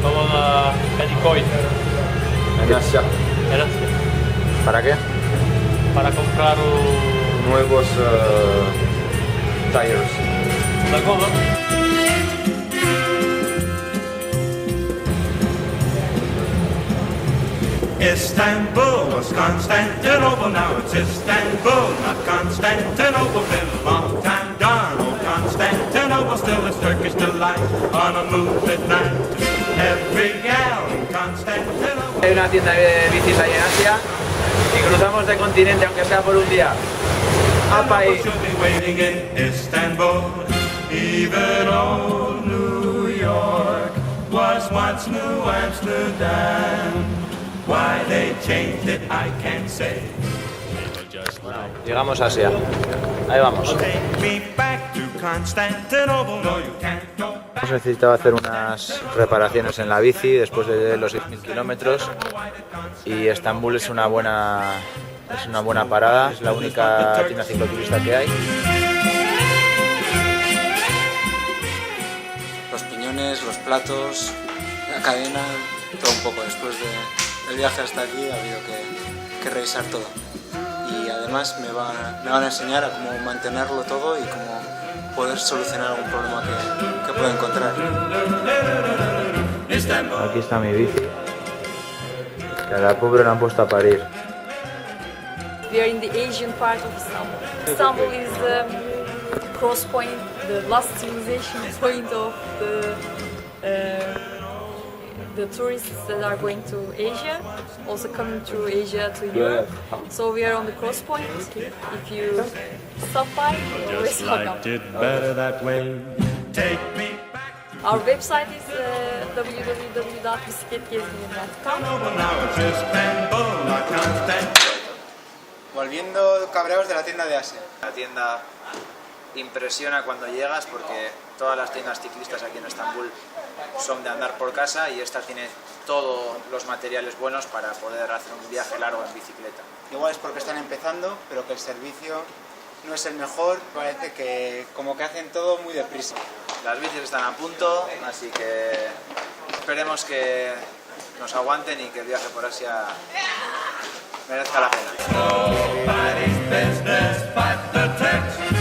Vamos a Penicoid, En Asia. en Asia, ¿Para qué? para comprar Nuevos tires. una goma. Istanbul was Constantinople, now it's Istanbul, not Constantinople. Been a long time gone, old Constantinople still is Turkish delight on a moonlit night. Every gal in Constantinople. Hay una tienda de bicis ahí en Asia y cruzamos de continente aunque sea por un día. ¡Apa ahí! She'll be waiting in Istanbul. Even old New York was once New Amsterdam. Why they changed it, I can't say. Llegamos a Asia. Ahí vamos. Take me back to Constantinople. No, you can't go back. Hemos necesitado hacer unas reparaciones en la bici después de los 6.000 kilómetros y Estambul es una buena parada, es la única tienda cicloturista que hay. Los piñones, los platos, la cadena, todo un poco. Después del viaje hasta aquí ha habido que revisar todo. Y además me van a enseñar a cómo mantenerlo todo y cómo poder solucionar algún problema que pueda encontrar. Aquí está mi bici, que a la pobre la han puesto a parir. We are in the Asian part of Istanbul. Istanbul is the cross point, the last civilization point of the tourists that are going to Asia, also coming through Asia to Europe. So we are on the cross point. If you stop by, you're always welcome. Liked it better that way. Take me back Our website is www.bisikletgezgini.com. to now it's Istanbul, not Constantinople. Volviendo cabreados de la tienda de Asia. La tienda impresiona cuando llegas porque todas las tiendas ciclistas aquí en Estambul son de andar por casa y esta tiene todos los materiales buenos para poder hacer un viaje largo en bicicleta. Igual es porque están empezando, pero que el servicio no es el mejor. Parece que como que hacen todo muy deprisa. Las bicis están a punto, así que esperemos que nos aguanten y que el viaje por Asia merezca la pena. Nobody's business but the text.